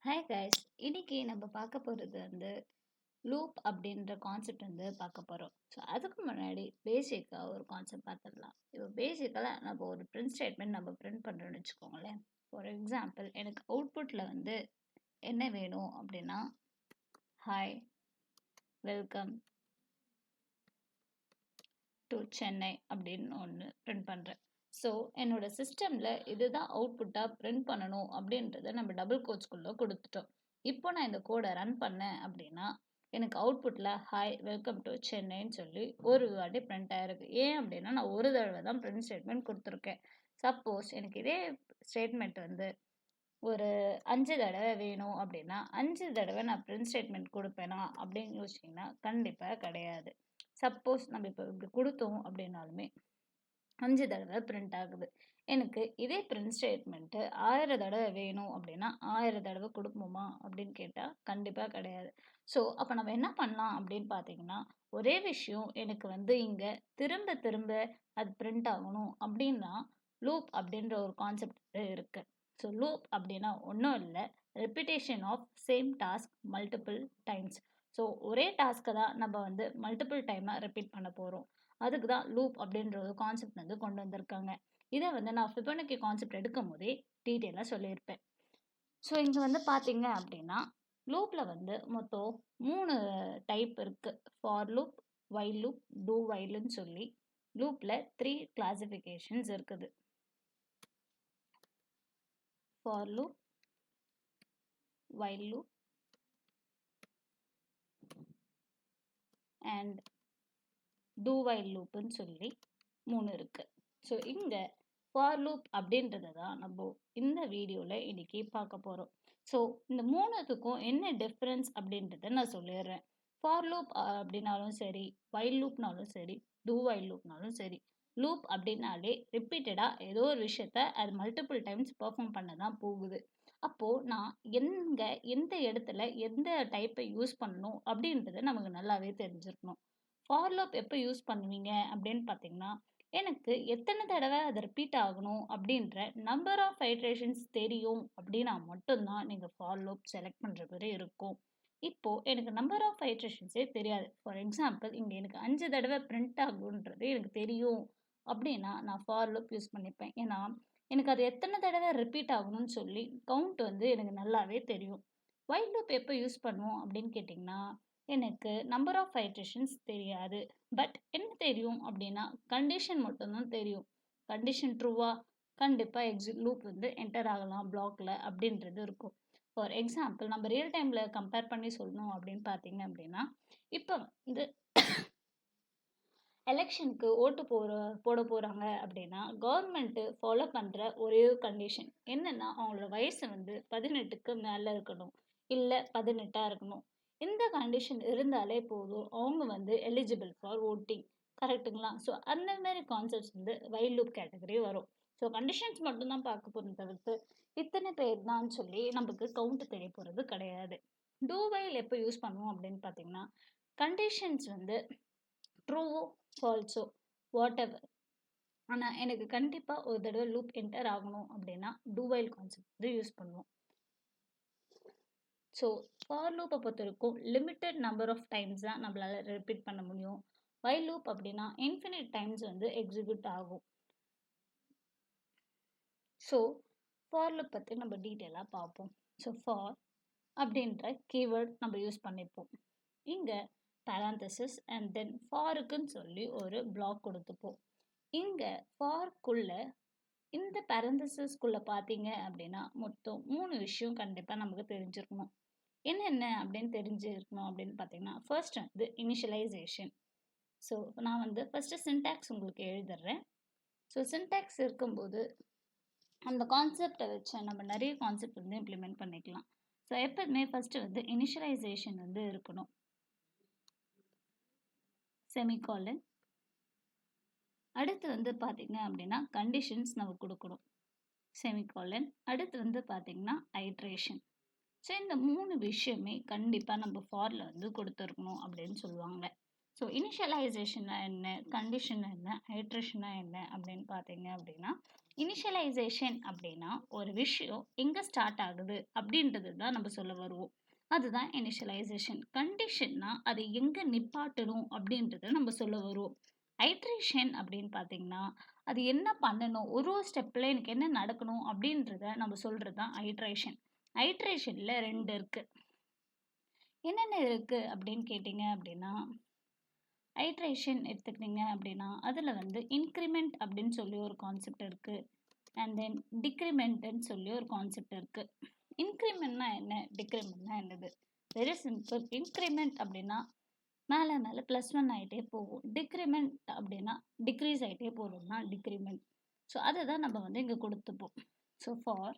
Hi guys, இன்னைக்கு நம்ம பார்க்க போகிறது லூப் அப்படின்ற கான்செப்ட் பார்க்க போகிறோம். ஸோ அதுக்கு முன்னாடி பேசிக்காக ஒரு கான்செப்ட் பார்த்துடலாம். இப்போ பேசிக்கலாக நம்ம ஒரு பிரிண்ட் ஸ்டேட்மெண்ட் நம்ம பிரிண்ட் பண்ணுறோன்னு வச்சுக்கோங்களேன். ஃபார் எக்ஸாம்பிள், எனக்கு அவுட்புட்டில் என்ன வேணும் அப்படின்னா, ஹாய் வெல்கம் டு சென்னை அப்படின்னு ஒன்று பிரிண்ட் பண்ணுறேன். ஸோ என்னோட சிஸ்டமில் இதுதான் அவுட்புட்டாக பிரிண்ட் பண்ணணும் அப்படின்றத நம்ம டபுள் கோட்ஸ்குள்ளே கொடுத்துட்டோம். இப்போ நான் இந்த கோடை ரன் பண்ணேன் அப்படின்னா எனக்கு அவுட்புட்டில் ஹாய் வெல்கம் டு சென்னைன்னு சொல்லி ஒரு வாட்டி பிரிண்ட் ஆகிருக்கு. ஏன் அப்படின்னா நான் ஒரு தடவை தான் பிரிண்ட் ஸ்டேட்மெண்ட் கொடுத்துருக்கேன். சப்போஸ் எனக்கு இதே ஸ்டேட்மெண்ட் ஒரு 5 தடவை வேணும் அப்படின்னா 5 தடவை நான் பிரிண்ட் ஸ்டேட்மெண்ட் கொடுப்பேனா அப்படின்னு யோசிச்சிங்கன்னா கண்டிப்பாக கிடையாது. சப்போஸ் நம்ம இப்போ இப்படி கொடுத்தோம் அப்படின்னாலுமே 5 தடவை பிரிண்ட் ஆகுது. எனக்கு இதே பிரிண்ட் ஸ்டேட்மெண்ட்டு 1000 தடவை வேணும் அப்படின்னா 1000 தடவை கொடுப்போமா அப்படின்னு கேட்டால் கண்டிப்பாக கிடையாது. ஸோ அப்போ நம்ம என்ன பண்ணலாம் அப்படின்னு பார்த்தீங்கன்னா, ஒரே விஷயம் எனக்கு இங்கே திரும்ப திரும்ப அது பிரிண்ட் ஆகணும் அப்படின்னா லூப் அப்படின்ற ஒரு கான்செப்ட் இருக்குது. ஸோ லூப் அப்படின்னா ஒன்றும் இல்லை, repetition of same task multiple times. So ஒரே டாஸ்க்கை தான் நம்ம மல்டிபிள் டைமாக ரிப்பீட் பண்ண போகிறோம். அதுக்கு தான் லூப் அப்படின்ற ஒரு கான்செப்ட் கொண்டு வந்திருக்காங்க. இதை நான் ஃபிபோனாக்கி கான்செப்ட் எடுக்கும் போதே டீட்டெயிலாக சொல்லியிருப்பேன். ஸோ இங்கே பார்த்தீங்க அப்படின்னா லூப்பில் மொத்தம் 3 டைப் இருக்குது. For loop, while loop, do வைல்னு சொல்லி லூப்பில் 3 கிளாசிஃபிகேஷன்ஸ் இருக்குது. For loop, while loop and do while லூப்புன்னு சொல்லி 3 இருக்குது. ஸோ இங்கே ஃபார் லூப் அப்படின்றத தான் நம்ம இந்த வீடியோவில் இன்னைக்கு பார்க்க போகிறோம். ஸோ இந்த 3த்துக்கும் என்ன டிஃப்ரென்ஸ் அப்படின்றத நான் சொல்லிடுறேன். ஃபார் லூப் அப்படின்னாலும் சரி, வைல் லூப்னாலும் சரி, டூ வைல் லூப்னாலும் சரி, லூப் அப்படின்னாலே ரிப்பீட்டடாக ஏதோ ஒரு விஷயத்த அது மல்டிபிள் டைம்ஸ் பெர்ஃபார்ம் பண்ண தான் போகுது. அப்போது நான் எந்த இடத்துல எந்த டைப்பை யூஸ் பண்ணணும் அப்படின்றது நமக்கு நல்லாவே தெரிஞ்சிருக்கணும். ஃபார் லூப் எப்போ யூஸ் பண்ணுவீங்க அப்படின்னு பார்த்தீங்கன்னா, எனக்கு எத்தனை தடவை அது ரிப்பீட் ஆகணும் அப்படின்ற நம்பர் ஆஃப் ஐட்ரேஷன்ஸ் தெரியும் அப்படின்னா மட்டும்தான் நீங்கள் ஃபார் லூப் செலக்ட் பண்ணுற மாதிரி இருக்கும். இப்போது எனக்கு நம்பர் ஆஃப் ஐட்ரேஷன்ஸே தெரியாது. ஃபார் எக்ஸாம்பிள், இங்கே எனக்கு 5 தடவை பிரிண்ட் ஆகுன்றது எனக்கு தெரியும் அப்படின்னா நான் ஃபார் லூப் யூஸ் பண்ணிப்பேன். ஏன்னா எனக்கு அது எத்தனை தடவை ரிப்பீட் ஆகணும்னு சொல்லி கவுண்ட் எனக்கு நல்லாவே தெரியும். வைல் லூப் எப்போ யூஸ் பண்ணுவோம் அப்படின்னு கேட்டிங்கன்னா, எனக்கு நம்பர் ஆஃப் ஐட்ரேஷன்ஸ் தெரியாது. பட் என்ன தெரியும் அப்படின்னா கண்டிஷன் மட்டும்தான் தெரியும். கண்டிஷன் ட்ரூவா கண்டிப்பாக லூப் என்டர் ஆகலாம் பிளாக்ல அப்படின்றது இருக்கும். ஃபார் எக்ஸாம்பிள், நம்ம ரியல் டைமில் கம்பேர் பண்ணி சொல்லணும் அப்படின்னு பார்த்தீங்க அப்படின்னா, இப்போ எலெக்ஷனுக்கு ஓட்டு போட போகிறாங்க அப்படின்னா கவர்மெண்ட்டு ஃபாலோ பண்ணுற ஒரே கண்டிஷன் என்னென்னா அவங்களோட வயசு 18க்கு மேலே இருக்கணும், இல்லை 18ஆக இருக்கணும். இந்த கண்டிஷன் இருந்தாலே போதும் அவங்க எலிஜிபிள் ஃபார் ஓட்டிங். கரெக்டுங்களா? ஸோ அந்த மாதிரி கான்செப்ட்ஸ் வைல் லூப் கேட்டகரி வரும். ஸோ கண்டிஷன்ஸ் மட்டும்தான் பார்க்க போகிறோம் தவிர்த்து இத்தனை பேர் தான் சொல்லி நமக்கு கவுண்ட் தெரிய போகிறது கிடையாது. டூ வைல் எப்போ யூஸ் பண்ணுவோம் அப்படின்னு பார்த்தீங்கன்னா, கண்டிஷன்ஸ் ட்ரூவோ ஃபால்ஸோ வாட் எவர், ஆனால் எனக்கு கண்டிப்பாக ஒரு தடவை லூப் என்டர் ஆகணும் அப்படின்னா டூ வைல் கான்செப்ட் யூஸ் பண்ணுவோம். ஸோ ஃபார் லூப்பை பொறுத்த வரைக்கும் லிமிட்டட் நம்பர் ஆஃப் டைம்ஸ் தான் நம்மளால் ரிப்பீட் பண்ண முடியும். வைல் லூப் அப்படின்னா இன்ஃபினிட் டைம்ஸ் எக்ஸிக்யூட் ஆகும். ஸோ ஃபார் லூப் பற்றி நம்ம டீட்டெயிலாக பார்ப்போம். ஸோ ஃபார் அப்படின்ற கீவேர்ட் நம்ம யூஸ் பண்ணிப்போம். இங்கே parenthesis and then ஃபாருக்குன்னு சொல்லி ஒரு பிளாக் கொடுத்துப்போம். இங்கே ஃபார்க்குள்ளே இந்த parenthesisக்குள்ளே பார்த்தீங்க அப்படின்னா மொத்தம் 3 விஷயம் கண்டிப்பாக நமக்கு தெரிஞ்சிருக்கணும். என்னென்ன அப்படின்னு தெரிஞ்சிருக்கணும் அப்படின்னு பார்த்தீங்கன்னா, ஃபர்ஸ்ட் இனிஷியலைசேஷன். ஸோ நான் ஃபஸ்ட்டு சின்டாக்ஸ் உங்களுக்கு எழுதிடுறேன். ஸோ சின்டாக்ஸ் இருக்கும்போது அந்த கான்செப்டை வச்சு நம்ம நிறைய கான்செப்ட் இம்ப்ளிமெண்ட் பண்ணிக்கலாம். ஸோ எப்போதுமே ஃபஸ்ட்டு இனிஷியலைசேஷன் இருக்கணும். செமிகாலன். அடுத்து பார்த்தீங்க அப்படின்னா கண்டிஷன்ஸ் நம்ம கொடுக்கணும். செமிகாலன். அடுத்து பார்த்தீங்கன்னா ஐட்ரேஷன். ஸோ இந்த 3 விஷயமே கண்டிப்பாக நம்ம ஃபாரில் கொடுத்துருக்கணும் அப்படின்னு சொல்லுவாங்க. ஸோ இனிஷியலைசேஷன்னா என்ன, கண்டிஷன் என்ன, ஐட்ரேஷன்னா என்ன அப்படின்னு பார்த்தீங்க அப்படின்னா, இனிஷியலைசேஷன் அப்படின்னா ஒரு விஷயம் எங்கே ஸ்டார்ட் ஆகுது அப்படின்றது தான் நம்ம சொல்ல வருவோம். அதுதான் இனிஷியலைசேஷன். கண்டிஷன்னா அதை எங்கே நிப்பாட்டணும் அப்படின்றத நம்ம சொல்ல வருவோம். ஐட்ரேஷன் அப்படின்னு பார்த்தீங்கன்னா, அது என்ன பண்ணணும், ஒரு ஒரு ஸ்டெப்பில் எனக்கு என்ன நடக்கணும் அப்படின்றத நம்ம சொல்கிறது தான் ஐட்ரேஷன். ஐட்ரேஷனில் 2 இருக்குது. என்னென்ன இருக்குது அப்படின்னு கேட்டிங்க அப்படின்னா, ஐட்ரேஷன் எடுத்துக்கிட்டிங்க அப்படின்னா அதில் வந்து இன்க்ரிமெண்ட் அப்படின்னு சொல்லி ஒரு கான்செப்ட் இருக்குது. அண்ட் தென் டிக்ரிமெண்ட்னு சொல்லி ஒரு கான்செப்ட் இருக்குது. இன்க்ரிமெண்ட்னா என்ன, டிக்ரிமெண்ட்னா என்னது? Very simple. இன்க்ரிமெண்ட் அப்படின்னா மேலே மேலே +1 ஆகிட்டே போகும். டிக்ரிமெண்ட் அப்படின்னா டிக்ரீஸ் ஆகிட்டே போகிறோம்னா டிக்ரிமெண்ட். ஸோ அதை தான் நம்ம வந்து இங்கே கொடுத்துப்போம். ஸோ ஃபார்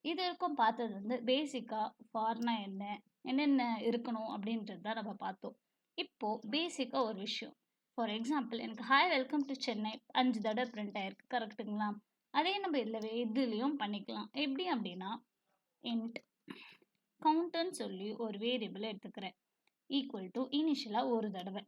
இது வரைக்கும் பார்த்தது வந்து பேசிக்காக ஃபார்னா என்ன, என்னென்ன இருக்கணும் அப்படின்றது தான் நம்ம பார்த்தோம். இப்போது பேசிக்காக ஒரு விஷயம். ஃபார் எக்ஸாம்பிள் எனக்கு ஹாய் வெல்கம் டு சென்னை 5 தடவை பிரிண்ட் ஆயிருக்கு, கரெக்டுங்களா? அதே நம்ம இதுலேயும் பண்ணிக்கலாம். எப்படி அப்படின்னா, இன்ட் கவுண்ட்டுன்னு சொல்லி ஒரு வேரியபிள் எடுத்துக்கிறேன், ஈக்குவல் டு இனிஷியலாக ஒரு தடவை.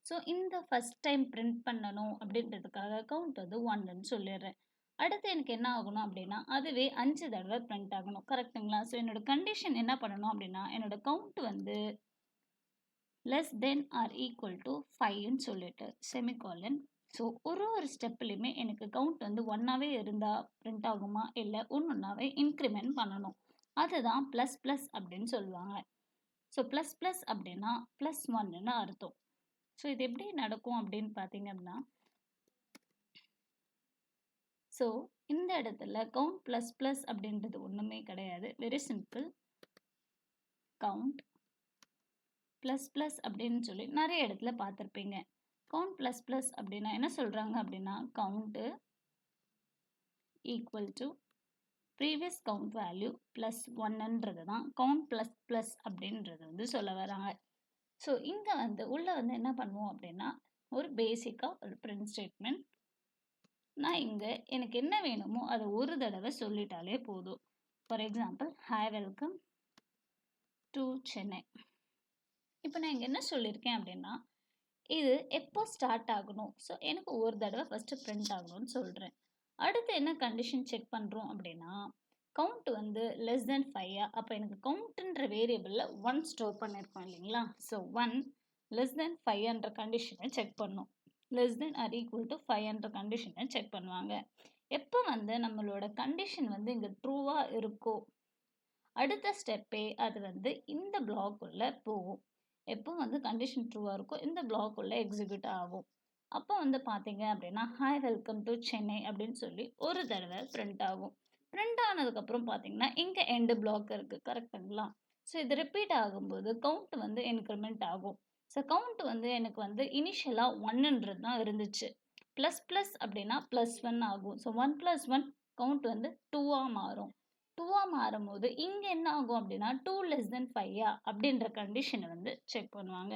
ஸோ இந்த ஃபஸ்ட் டைம் பிரிண்ட் பண்ணணும் அப்படின்றதுக்காக கவுண்ட் வந்து 1ன்னு சொல்லிடுறேன். அடுத்து எனக்கு என்ன ஆகணும் அப்படின்னா, அதுவே 5 தடவை பிரிண்ட் ஆகணும், கரெக்டுங்களா? ஸோ என்னோட கண்டிஷன் என்ன பண்ணணும் அப்படின்னா, என்னோட கவுண்ட் வந்து less than or equal to 5ன்னு சொல்லிட்டு செமிகாலன். ஸோ ஒரு ஸ்டெப்லையுமே எனக்கு கவுண்ட் வந்து 1ஆகவே இருந்தால் பிரிண்ட் ஆகுமா, இல்லை ஒன்றாவே இன்க்ரிமெண்ட் பண்ணணும். அதுதான் ப்ளஸ் ப்ளஸ் அப்படின்னு சொல்லுவாங்க. ஸோ ப்ளஸ் ப்ளஸ் அப்படின்னா +1ன்னு அர்த்தம். ஸோ இது எப்படி நடக்கும் அப்படின்னு பார்த்தீங்க அப்படின்னா, ஸோ இந்த இடத்துல கவுண்ட் ப்ளஸ் ப்ளஸ் அப்படின்றது ஒன்றுமே கிடையாது. Very simple. Count plus plus அப்படின்னு சொல்லி நிறைய இடத்துல பார்த்துருப்பீங்க. கவுண்ட் ப்ளஸ் ப்ளஸ் அப்படின்னா என்ன சொல்கிறாங்க அப்படின்னா, count equal to previous count value +1ன்றது தான் கவுண்ட் ப்ளஸ் ப்ளஸ் அப்படின்றது வந்து சொல்ல வராங்க. ஸோ இங்கே வந்து உள்ளே வந்து என்ன பண்ணுவோம் அப்படின்னா, ஒரு பேசிக்காக ஒரு பிரிண்ட் ஸ்டேட்மெண்ட். நான் இங்கே எனக்கு என்ன வேணுமோ அதை ஒரு தடவை சொல்லிட்டாலே போதும். For example, hi welcome to Chennai. இப்போ நான் இங்கே என்ன சொல்லியிருக்கேன் அப்படின்னா, இது எப்போ ஸ்டார்ட் ஆகணும், ஸோ எனக்கு ஒரு தடவை ஃபஸ்ட்டு பிரிண்ட் ஆகணும்னு சொல்கிறேன். அடுத்து என்ன கண்டிஷன் செக் பண்ணுறோம் அப்படின்னா, கவுண்ட் வந்து லெஸ் தென் 5. அப்போ எனக்கு கவுண்ட்ன்ற வேரியபிளில் 1 ஸ்டோர் பண்ணியிருக்கோம் இல்லைங்களா? ஸோ 1 லெஸ் தென் 5ன்ற கண்டிஷனை செக் பண்ணும். Less than or equal to 5ன்ற கண்டிஷனை செக் பண்ணுவாங்க. எப்போ வந்து நம்மளோட கண்டிஷன் வந்து இங்கே ட்ரூவாக இருக்கோ, அடுத்த ஸ்டெப்பே அது வந்து இந்த பிளாக்குள்ளே போகும். எப்போ வந்து கண்டிஷன் ட்ரூவாக இருக்கோ இந்த பிளாக்குள்ளே எக்ஸிக்யூட் ஆகும். அப்போ வந்து பார்த்தீங்க அப்படின்னா, ஹாய் வெல்கம் டு சென்னை அப்படின்னு சொல்லி ஒரு தடவை பிரிண்ட் ஆகும். பிரிண்ட் ஆனதுக்கப்புறம் பார்த்தீங்கன்னா, இங்கே எண்டு பிளாக் இருக்குது, கரெக்டுங்களா? ஸோ இது ரிப்பீட் ஆகும்போது கவுண்ட் வந்து இன்க்ரிமெண்ட் ஆகும். ஸோ கவுண்ட் வந்து எனக்கு வந்து இனிஷியலாக 1ன்றது தான் இருந்துச்சு. ப்ளஸ் ப்ளஸ் அப்படின்னா +1 ஆகும். ஸோ 1 + 1 கவுண்ட் வந்து 2ஆக மாறும். 2ஆக மாறும்போது இங்கே என்ன ஆகும் அப்படின்னா, 2 லெஸ் தென் 5 அப்படின்ற கண்டிஷனை வந்து செக் பண்ணுவாங்க.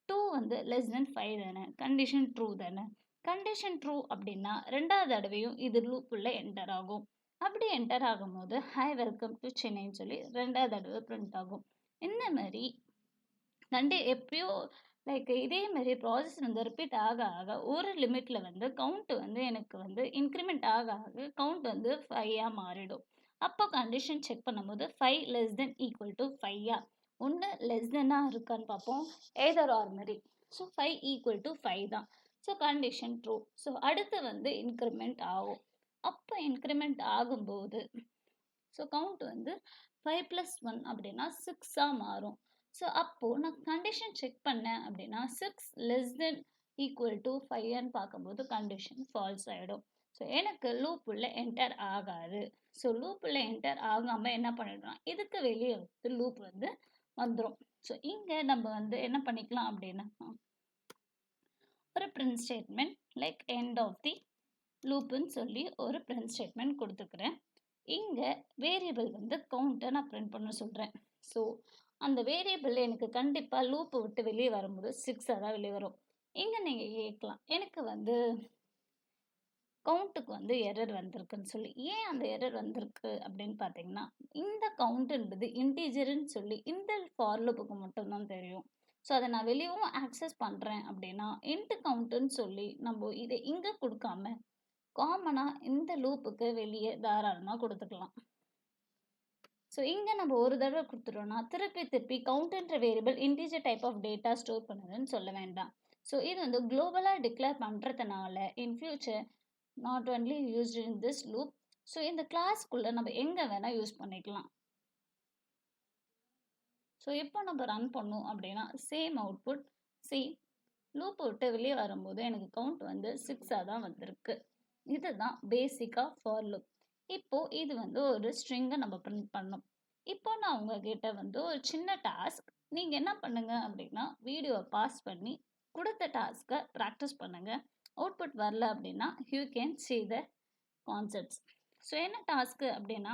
2 வந்து லெஸ் தென் 5 தானே, கண்டிஷன் ட்ரூ தானே. கண்டிஷன் ட்ரூ அப்படின்னா ரெண்டாவது தடவையும் இது லூப்புள்ள என்டர் ஆகும். அப்படி என்டர் ஆகும்போது ஹாய் வெல்கம் டு சென்னைன்னு சொல்லி ரெண்டாவது தடவை பிரிண்ட் ஆகும். இந்த மாதிரி எப்பயோ லைக் இதே மாதிரி ப்ராசஸ் வந்து ரிப்பீட் ஆக ஆக ஒரு லிமிட்டில் வந்து கவுண்ட் வந்து எனக்கு வந்து இன்க்ரிமெண்ட் ஆக ஆக கவுண்ட் வந்து 5ஆக மாறிடும். அப்போ கண்டிஷன் செக் பண்ணும்போது 5 லெஸ் தென் ஈக்குவல் டு 5 ஒன்று லெஸ் தென்னாக இருக்கான்னு பார்ப்போம், எதர் ஆர் மாதிரி. ஸோ 5 ஈக்குவல் டு 5 தான். So condition true. ஸோ அடுத்து வந்து இன்க்ரிமெண்ட் ஆகும். அப்போ இன்க்ரிமெண்ட் ஆகும்போது ஸோ கவுண்ட் வந்து 5 + 1 அப்படின்னா 6ஆக மாறும். ஸோ அப்போது நான் கண்டிஷன் செக் பண்ணேன் அப்படின்னா 6 லெஸ் தென் ஈக்குவல் டு 5ன்னு பார்க்கும்போது கண்டிஷன் ஃபால்ஸ் ஆகிடும். ஸோ எனக்கு லூப் உள்ள என்டர் ஆகாது. ஸோ லூப் உள்ள என்டர் ஆகாமல் என்ன பண்ணிடுறோம், இதுக்கு வெளியே வந்து லூப் வந்து வந்துடும். ஸோ இங்கே நம்ம வந்து என்ன பண்ணிக்கலாம் அப்படின்னா, ஒரு print statement like end of the லூப்புன்னு சொல்லி ஒரு பிரிண்ட் ஸ்டேட்மெண்ட் கொடுத்துக்கிறேன். இங்கே வேரியபிள் வந்து கவுண்ட்டை நான் பிரிண்ட் பண்ண சொல்கிறேன். ஸோ அந்த வேரியபிள் எனக்கு கண்டிப்பாக லூப்பை விட்டு வெளியே வரும்போது 6 தான் வெளியே வரும். இங்கே நீங்கள் கேட்கலாம், எனக்கு வந்து கவுண்ட்டுக்கு வந்து எரர் வந்திருக்குன்னு சொல்லி. ஏன் அந்த எரர் வந்திருக்கு அப்படின்னு பார்த்தீங்கன்னா, இந்த கவுண்ட்டுன்றது இன்டீஜர்ன்னு சொல்லி இந்த ஃபார் லூப்புக்கு மட்டும்தான் தெரியும். ஸோ அதை நான் வெளியவும் ஆக்சஸ் பண்ணுறேன் அப்படின்னா இன்ட் கவுண்ட்டுன்னு சொல்லி நம்ம இதை இங்கே கொடுக்காம காமனாக இந்த லூப்புக்கு வெளியே தாராளமாக கொடுத்துக்கலாம். ஸோ இங்கே நம்ம ஒரு தடவை கொடுத்துட்டோம்னா திருப்பி கவுண்ட்ன்ற variable integer type of data store பண்ணுதுன்னு சொல்ல வேண்டாம். ஸோ இது வந்து குளோபலாக டிக்ளேர் பண்ணுறதுனால in future not only used in this loop. So இந்த கிளாஸ்க்குள்ளே நம்ம எங்கே வேணால் யூஸ் பண்ணிக்கலாம். ஸோ இப்போ நம்ம ரன் பண்ணோம் அப்படின்னா சேம் அவுட்புட். லூப் விட்டு வெளியே வரும்போது எனக்கு கவுண்ட் வந்து 6ஆக தான் வந்திருக்கு. இதுதான் பேசிக்காக ஃபார் லூப். இப்போது இது வந்து ஒரு ஸ்ட்ரிங்கை நம்ம பிரிண்ட் பண்ணோம். இப்போ நான் உங்ககிட்ட வந்து ஒரு சின்ன டாஸ்க், நீங்கள் என்ன பண்ணுங்க அப்படின்னா வீடியோவை பாஸ் பண்ணி கொடுத்த டாஸ்க்கை ப்ராக்டிஸ் பண்ணுங்கள். அவுட்புட் வரல அப்படின்னா you can see the concepts. So என்ன டாஸ்க்கு அப்படின்னா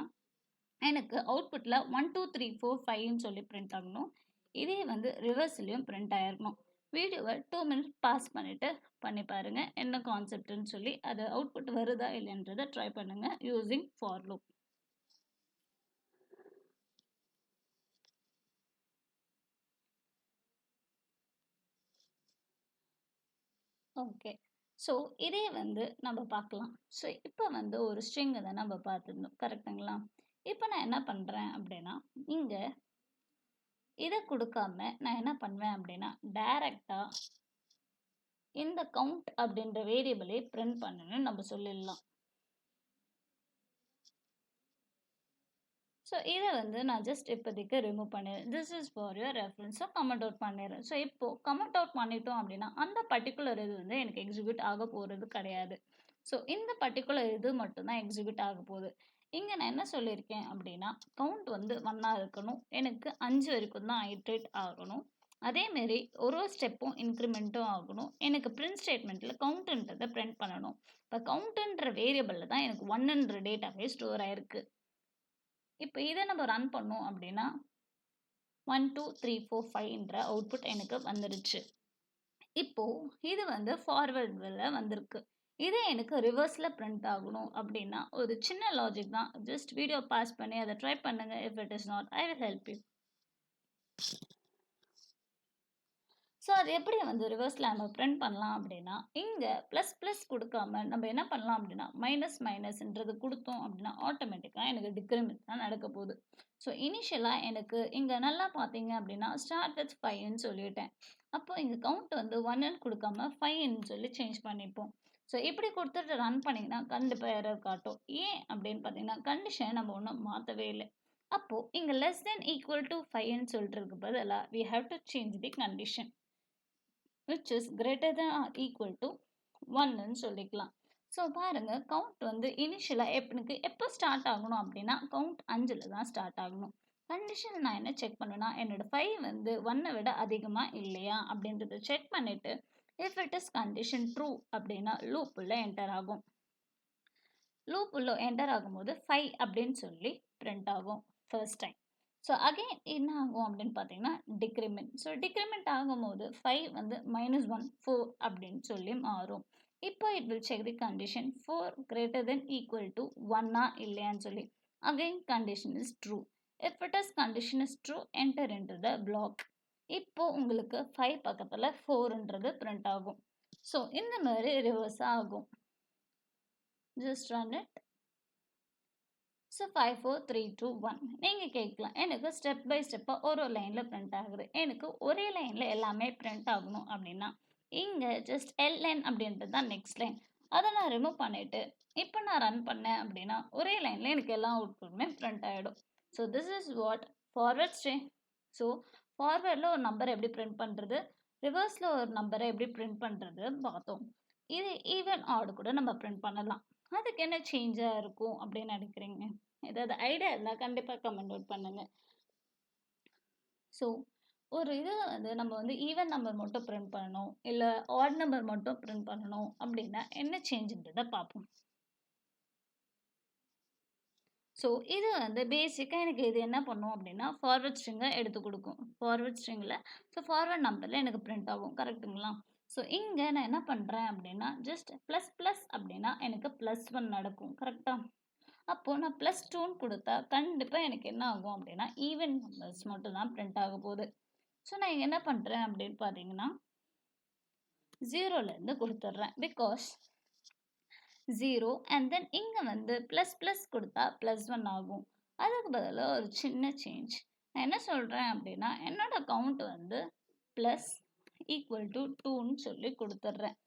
எனக்கு அவுட்புட்டில் 1 2 3 4 5ன்னு சொல்லி பிரிண்ட் ஆகணும். இதே வந்து ரிவர்ஸ்லையும் பிரிண்ட் ஆகிருக்கணும். வீடியோவை 2 minutes பாஸ் பண்ணிவிட்டு பண்ணி பாருங்கள் என்ன கான்செப்ட்னு சொல்லி. அது அவுட்புட் வருதா இல்லைன்றதை ட்ரை பண்ணுங்கள் using for loop. Okay, so இதே வந்து நம்ம பார்க்கலாம். ஸோ இப்போ வந்து ஒரு ஸ்ட்ரிங்கை தான் நம்ம பார்த்துருந்தோம், கரெக்டுங்களா? இப்போ நான் என்ன பண்ணுறேன் அப்படின்னா இங்கே இதை கொடுக்காம நான் என்ன பண்ணுவேன் அப்படின்னா டைரெக்டாக இந்த கவுண்ட் அப்படின்ற வேரியபிளை பிரிண்ட் பண்ணணும்னு நம்ம சொல்லிடலாம். ஸோ இதை வந்து நான் ஜஸ்ட் இப்போதைக்கு ரிமூவ் பண்ணிடுறேன். திஸ் இஸ் ஃபார் யுவர் ரெஃபரன்ஸை கமெண்ட் அவுட் பண்ணிடுறேன். ஸோ இப்போது கமெண்ட் அவுட் பண்ணிட்டோம் அப்படின்னா அந்த பர்டிகுலர் இது வந்து எனக்கு எக்ஸிக்யூட் ஆக போகிறது கிடையாது. ஸோ இந்த பர்டிகுலர் இது மட்டும்தான் எக்ஸிக்யூட் ஆக போகுது. இங்கே நான் என்ன சொல்லியிருக்கேன் அப்படின்னா கவுண்ட் வந்து 1ஆக இருக்கணும், எனக்கு 5 வரைக்கும் தான் ஐட்ரேட் ஆகணும். அதேமாரி ஒரு ஸ்டெப்பும் இன்க்ரிமெண்ட்டும் ஆகணும். எனக்கு பிரிண்ட் ஸ்டேட்மெண்ட்டில் கவுண்ட்டுன்றதை பிரிண்ட் பண்ணணும். இப்போ கவுண்ட்டுன்ற வேரியபிளில் தான் எனக்கு 1ன்ற டேட்டாவே ஸ்டோர் ஆகிருக்கு. இப்போ இதை நம்ம ரன் பண்ணோம் அப்படின்னா 1 2 3 4 5ன்ற அவுட்புட் எனக்கு வந்துடுச்சு. இப்போது இது வந்து ஃபார்வர்டில் வந்திருக்கு. இதே எனக்கு ரிவர்ஸில் பிரிண்ட் ஆகணும் அப்படின்னா ஒரு சின்ன லாஜிக் தான். ஜஸ்ட் வீடியோ பாஸ் பண்ணி அதை ட்ரை பண்ணுங்கள். If it is not I will help you. So அது எப்படி வந்து ரிவர்ஸில் நம்ம பிரிண்ட் பண்ணலாம் அப்படின்னா இங்கே ப்ளஸ் ப்ளஸ் கொடுக்காம நம்ம என்ன பண்ணலாம் அப்படின்னா மைனஸ்ன்றது கொடுத்தோம் அப்படின்னா ஆட்டோமேட்டிக்காக எனக்கு டிக்ரிமெண்ட் தான் நடக்க போகுது. ஸோ இனிஷியலாக எனக்கு இங்கே நல்லா பார்த்தீங்க அப்படின்னா ஸ்டார்ட் வித் 5ன்னு சொல்லிட்டேன். அப்போ இங்கே கவுண்ட் வந்து 1ன்னு கொடுக்காம 5ன்னு சொல்லி சேஞ்ச் பண்ணிப்போம். ஸோ இப்படி கொடுத்துட்டு ரன் பண்ணிங்கன்னா கண்டிப்பாக எரர் காட்டும். ஏன் அப்படின்னு பார்த்தீங்கன்னா கண்டிஷன் நம்ம ஒன்றும் மாற்றவே இல்லை. அப்போது இங்கே லெஸ் தென் ஈக்குவல் டு 5ன்னு சொல்லிட்டு பதிலாக we have to change the condition which is greater than or equal to 1ன்னு சொல்லிக்கலாம். ஸோ பாருங்கள் கவுண்ட் வந்து இனிஷியலாக எனக்கு எப்போ ஸ்டார்ட் ஆகணும் அப்படின்னா கவுண்ட் 5ல் தான் ஸ்டார்ட் ஆகணும். கண்டிஷன் நான் என்ன செக் பண்ணுவேன்னா என்னோட 5 வந்து 1ஐ விட அதிகமாக இல்லையா அப்படின்றத செக் பண்ணிவிட்டு if it is condition true அப்படின்னா லூப் உள்ள என்டர் ஆகும். லூப் உள்ள என்டர் ஆகும்போது 5 அப்படின்னு சொல்லி பிரிண்ட் ஆகும் ஃபர்ஸ்ட் டைம். ஸோ அகெயின் என்ன ஆகும் அப்படின்னு பார்த்தீங்கன்னா டிக்ரிமெண்ட். ஸோ டிக்ரிமெண்ட் ஆகும்போது 5 வந்து -1 4 அப்படின்னு சொல்லி மாறும். இப்போ it will check the condition 4 greater than equal to 1ஆ இல்லையான்னு சொல்லி. Again condition is true. If it is condition is true enter into the block. இப்போ உங்களுக்கு 5 பக்கத்தில் 4ன்றது பிரிண்ட் ஆகும். ஸோ இந்த மாதிரி ரிவர்ஸ் ஆகும். Just run it. ஸோ 5 4 3 2 1 நீங்கள் கேட்கலாம் எனக்கு ஸ்டெப் பை ஸ்டெப்பாக ஒரு லைனில் பிரிண்ட் ஆகுது. எனக்கு ஒரே லைனில் எல்லாமே பிரிண்ட் ஆகணும் அப்படின்னா இங்கே ஜஸ்ட் எல்என் அப்படின்றது தான் நெக்ஸ்ட் லைன். அதை நான் ரிமூவ் பண்ணிவிட்டு இப்போ நான் ரன் பண்ணேன் அப்படின்னா ஒரே லைனில் எனக்கு எல்லா அவுட்புட்டுமே பிரிண்ட் ஆகிடும். So this is what forward string. So ஃபார்வர்டில் ஒரு நம்பரை எப்படி பிரிண்ட் பண்ணுறது, ரிவர்ஸில் ஒரு நம்பரை எப்படி பிரிண்ட் பண்ணுறது பார்த்தோம். இது ஈவன் ஆடு கூட நம்ம பிரிண்ட் பண்ணலாம். அதுக்கு என்ன சேஞ்சாக இருக்கும் அப்படின்னு நினைக்கிறீங்க? ஏதாவது ஐடியா இருந்தால் கண்டிப்பாக கமெண்ட் அவுட் பண்ணுங்கள். ஸோ ஒரு இது வந்து நம்ம வந்து ஈவன் நம்பர் மட்டும் பிரிண்ட் பண்ணணும் இல்லை ஆட் நம்பர் மட்டும் பிரிண்ட் பண்ணணும் அப்படின்னா என்ன சேஞ்சுன்றதை பார்ப்போம். ஸோ இது வந்து பேசிக்காக எனக்கு இது என்ன பண்ணும் அப்படின்னா ஃபார்வர்ட் ஸ்ட்ரிங்கை எடுத்து கொடுக்கும். ஃபார்வர்ட் ஸ்ட்ரிங்கில் ஸோ ஃபார்வர்ட் நம்பரில் எனக்கு பிரிண்ட் ஆகும், கரெக்டுங்களா? ஸோ இங்கே நான் என்ன பண்ணுறேன் அப்படின்னா ஜஸ்ட் ப்ளஸ் ப்ளஸ் அப்படின்னா எனக்கு +1 நடக்கும், கரெக்டாக? அப்போது நான் +2ன்னு கொடுத்தா கண்டிப்பாக எனக்கு என்ன ஆகும் அப்படின்னா ஈவன் நம்பர்ஸ் மட்டும் தான் பிரிண்ட் ஆக போகுது. ஸோ நான் இங்கே என்ன பண்ணுறேன் அப்படின்னு பார்த்தீங்கன்னா 0லேருந்து கொடுத்துட்றேன். பிகாஸ் 0 அண்ட் தென் இங்கே வந்து ப்ளஸ் ப்ளஸ் கொடுத்தா +1 ஆகும். அதுக்கு பதிலாக ஒரு சின்ன சேஞ்ச். நான் என்ன சொல்கிறேன் அப்படின்னா என்னோட கவுண்ட் வந்து ப்ளஸ் ஈக்குவல் டு 2ன்னு சொல்லி கொடுத்துட்றேன்.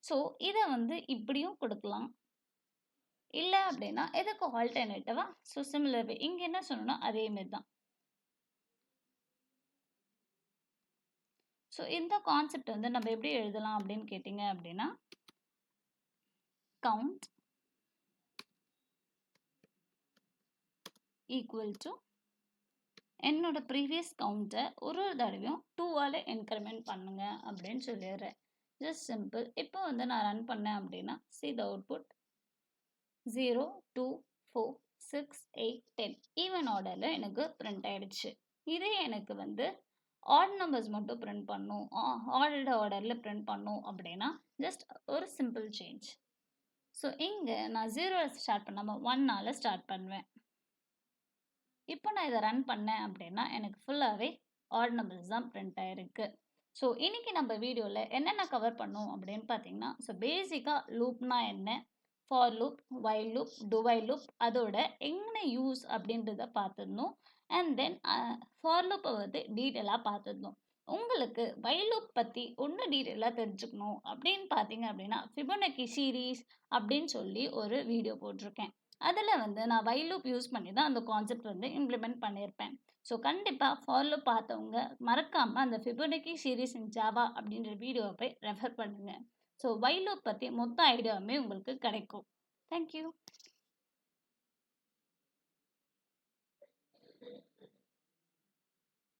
ஸோ இதை வந்து இப்படியும் கொடுக்கலாம், இல்லை அப்படின்னா எதுக்கு ஆல்டர்னேட்டிவா ஸோ சிமிலர் இங்கே என்ன சொல்லணும்னா அதே மாதிரி தான். ஸோ இந்த கான்செப்ட் வந்து நம்ம எப்படி எழுதலாம் அப்படின்னு கேட்டிங்க அப்படின்னா கவுண்ட் ஈக்குவல் டு என்னோட ப்ரீவியஸ் கவுண்ட்டை ஒரு தடவையும் 2ஆல் இன்க்ரிமெண்ட் பண்ணுங்க அப்படின்னு சொல்லிடுறேன். Just simple. இப்போ வந்து நான் ரன் பண்ணேன் அப்படின்னா see the output 0 2 4 6 8 10 ஈவன் ஆர்டரில் எனக்கு பிரிண்ட் ஆயிடுச்சு. இதே எனக்கு வந்து ஆட் நம்பர்ஸ் மட்டும் பிரிண்ட் பண்ணும், ஆர்டரில் பிரிண்ட் பண்ணும் அப்படின்னா ஜஸ்ட் ஒரு சிம்பிள் சேஞ்ச். ஸோ இங்கே நான் 0 ஸ்டார்ட் பண்ணாமல் 1ஆல் ஸ்டார்ட் பண்ணுவேன். இப்போ நான் இதை ரன் பண்ணேன் அப்படின்னா எனக்கு ஃபுல்லாகவே ஆட் நம்பர்ஸ் தான் பிரிண்ட் ஆயிருக்கு. ஸோ இன்னைக்கு நம்ம வீடியோவில் என்னென்ன கவர் பண்ணோம் அப்படின்னு பார்த்தீங்கன்னா ஸோ பேசிக்காக லூப்னா என்ன, for loop, while loop, to while loop, அதோட என்ன யூஸ் அப்படின்றத பார்த்துருந்தோம். அண்ட் தென் ஃபார் லூப்பை வந்து டீட்டெயிலாக பார்த்துருந்தோம். உங்களுக்கு வைல் லூப் பற்றி ஒன்று டீட்டெயிலாக தெரிஞ்சுக்கணும் அப்படின்னு பார்த்தீங்க அப்படின்னா ஃபிபோனக்கி சீரீஸ் அப்படின்னு சொல்லி ஒரு வீடியோ போட்டிருக்கேன். அதில் வந்து நான் வைல் லூப் யூஸ் பண்ணி தான் அந்த கான்செப்ட் வந்து இம்ப்ளிமெண்ட் பண்ணியிருப்பேன். ஸோ கண்டிப்பாக ஃபார் லூப் பார்த்தவங்க மறக்காமல் அந்த ஃபிபோனக்கி சீரீஸ் இன் ஜாவா அப்படின்ற வீடியோவை போய் ரெஃபர் பண்ணுங்கள். ஸோ வைல் லூப் பற்றி மொத்த ஐடியாவுமே உங்களுக்கு கிடைக்கும். தேங்க்யூ.